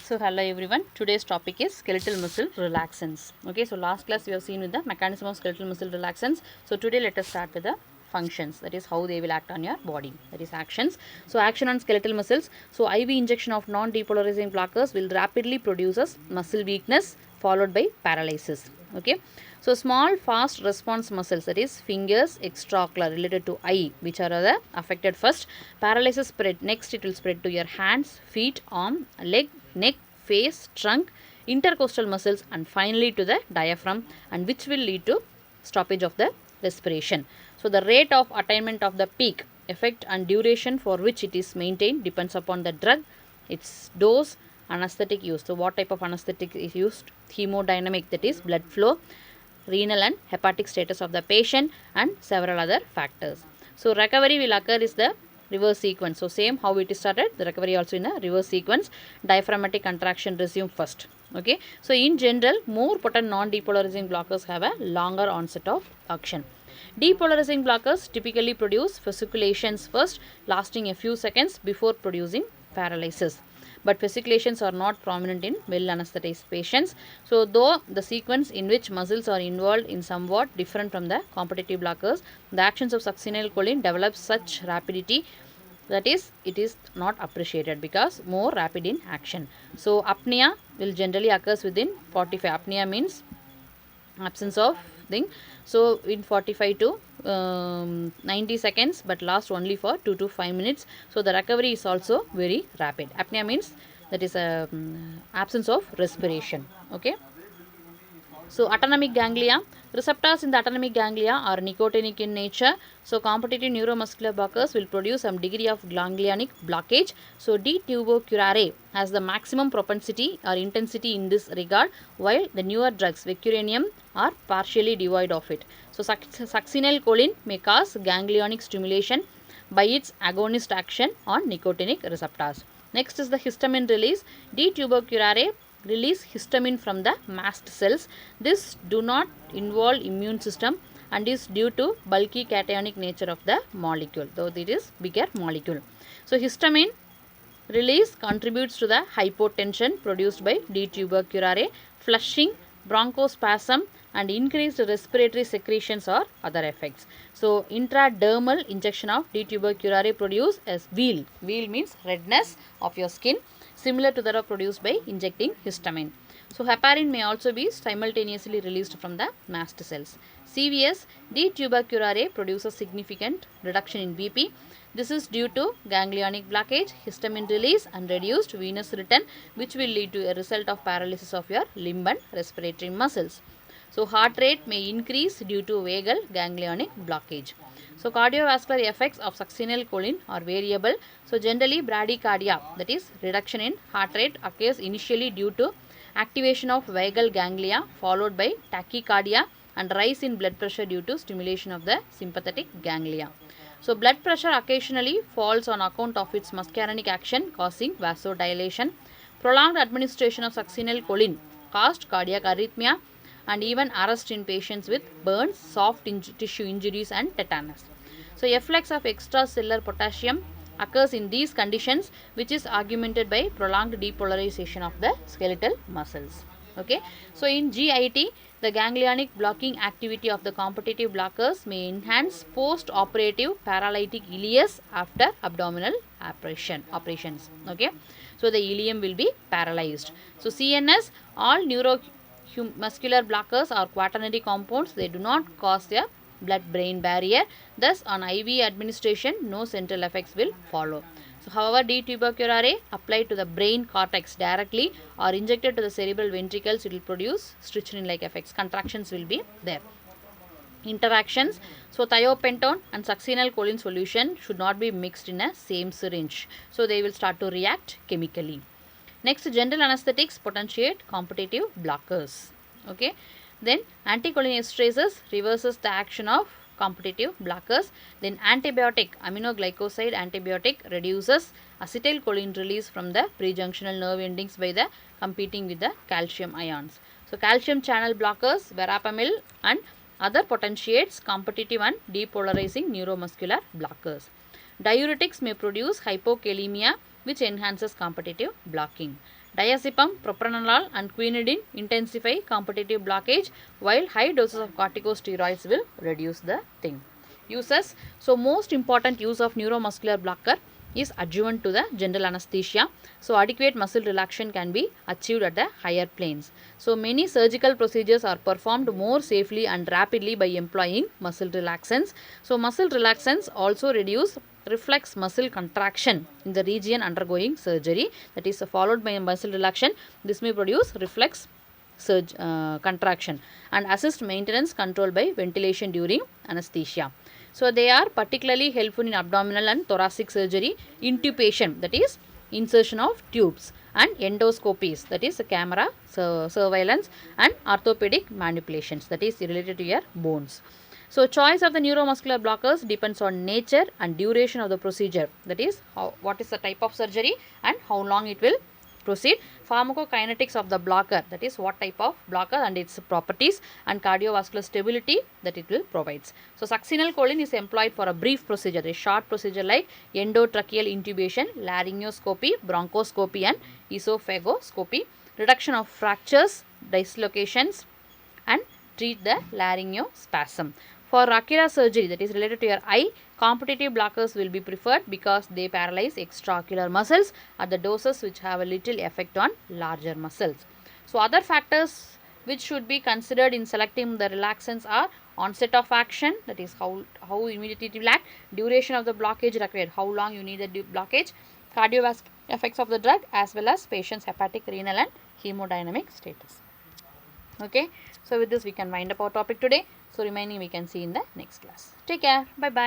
So hello everyone, today's topic is skeletal muscle relaxants. Okay, so last class we have seen with the mechanism of skeletal muscle relaxants. So today let us start with the functions, that is how they will act on your body, that is actions. So action on skeletal muscles. So IV injection of non-depolarizing blockers will rapidly produces muscle weakness followed by paralysis. Okay, so small fast response muscles, that is fingers, extraocular related to eye, which are the affected first. Paralysis spread, next it will spread to your hands, feet, arm, leg, neck, face, trunk, intercostal muscles, and finally to the diaphragm, and which will lead to stoppage of the respiration. So the rate of attainment of the peak effect and duration for which it is maintained depends upon the drug, its dose, anesthetic use. So what type of anesthetic is used? Hemodynamic, that is blood flow, renal and hepatic status of the patient, and several other factors. So recovery will occur is the reverse sequence. So same how it is started, the recovery also in a reverse sequence. Diaphragmatic contraction resume first. Okay, so in general more potent non-depolarizing blockers have a longer onset of action. Depolarizing blockers typically produce fasciculations first, lasting a few seconds before producing paralysis. But fasciculations are not prominent in well anesthetized patients. So though the sequence in which muscles are involved in somewhat different from the competitive blockers, the actions of succinylcholine develop such rapidity that is it is not appreciated because more rapid in action. So apnea will generally occurs within 45. Apnea means absence of thing. So in 45 to 90 seconds, but last only for 2 to 5 minutes. So the recovery is also very rapid. Apnea means that is a absence of respiration. Okay, so autonomic ganglia, receptors in the autonomic ganglia are nicotinic in nature. So competitive neuromuscular blockers will produce some degree of ganglionic blockage. So D-tuberculare has the maximum propensity or intensity in this regard, while the newer drugs vecuronium are partially devoid of it. So succinylcholine may cause ganglionic stimulation by its agonist action on nicotinic receptors. Next is the histamine release. D-tuberculare release histamine from the mast cells. This do not involve immune system and is due to bulky cationic nature of the molecule, though it is bigger molecule. So histamine release contributes to the hypotension produced by D-tuberculare, flushing, bronchospasm, and increased respiratory secretions or other effects. So intradermal injection of D-tuberculare produce as wheal. Wheal means redness of your skin, similar to that of produced by injecting histamine. So heparin may also be simultaneously released from the mast cells. CVS, D-tuberculare produces significant reduction in BP. This is due to ganglionic blockage, histamine release, and reduced venous return, which will lead to a result of paralysis of your limb and respiratory muscles. So heart rate may increase due to vagal ganglionic blockage. So cardiovascular effects of succinylcholine are variable. So generally bradycardia, that is reduction in heart rate, occurs initially due to activation of vagal ganglia followed by tachycardia and rise in blood pressure due to stimulation of the sympathetic ganglia. So blood pressure occasionally falls on account of its muscarinic action causing vasodilation. Prolonged administration of succinylcholine caused cardiac arrhythmia and even arrest in patients with burns, soft tissue injuries, and tetanus. So efflux of extracellular potassium occurs in these conditions, which is augmented by prolonged depolarization of the skeletal muscles. Okay, so in GIT, the ganglionic blocking activity of the competitive blockers may enhance post-operative paralytic ileus after abdominal operations. Okay, so the ileum will be paralyzed. So CNS, all neuromuscular blockers are quaternary compounds. They do not cause a blood-brain barrier. Thus, on IV administration, no central effects will follow. So, however, D-tuberculare applied to the brain cortex directly or injected to the cerebral ventricles, it will produce strychnine-like effects. Contractions will be there. Interactions. So, thiopentone and succinylcholine solution should not be mixed in a same syringe. So, they will start to react chemically. Next, general anesthetics potentiate competitive blockers. Okay. Then anticholinesterase reverses the action of competitive blockers. Then antibiotic, aminoglycoside antibiotic reduces acetylcholine release from the prejunctional nerve endings by the competing with the calcium ions. So calcium channel blockers, verapamil and other potentiates competitive and depolarizing neuromuscular blockers. Diuretics may produce hypokalemia, which enhances competitive blocking. Diazepam, propranolol and quinidine intensify competitive blockage, while high doses of corticosteroids will reduce the thing. Uses. So most important use of neuromuscular blocker is adjuvant to the general anesthesia. So adequate muscle relaxation can be achieved at the higher planes. So many surgical procedures are performed more safely and rapidly by employing muscle relaxants. So muscle relaxants also reduce reflex muscle contraction in the region undergoing surgery, that is followed by muscle relaxation. This may produce reflex contraction and assist maintenance control by ventilation during anesthesia. So they are particularly helpful in abdominal and thoracic surgery, intubation, that is insertion of tubes, and endoscopies, that is camera surveillance, and orthopedic manipulations, that is related to your bones. So choice of the neuromuscular blockers depends on nature and duration of the procedure, that is what is the type of surgery and how long it will proceed. Pharmacokinetics of the blocker, that is what type of blocker and its properties, and cardiovascular stability that it will provides. So succinylcholine is employed for a brief procedure, a short procedure like endotracheal intubation, laryngoscopy, bronchoscopy and esophagoscopy, reduction of fractures, dislocations, and treat the laryngospasm. For ocular surgery, that is related to your eye, competitive blockers will be preferred because they paralyze extraocular muscles at the doses which have a little effect on larger muscles. So other factors which should be considered in selecting the relaxants are onset of action, that is how immediately it will act, duration of the blockage required, how long you need the blockage, cardiovascular effects of the drug, as well as patient's hepatic, renal and hemodynamic status. Okay, so with this we can wind up our topic today. So remaining we can see in the next class. Take care. Bye bye.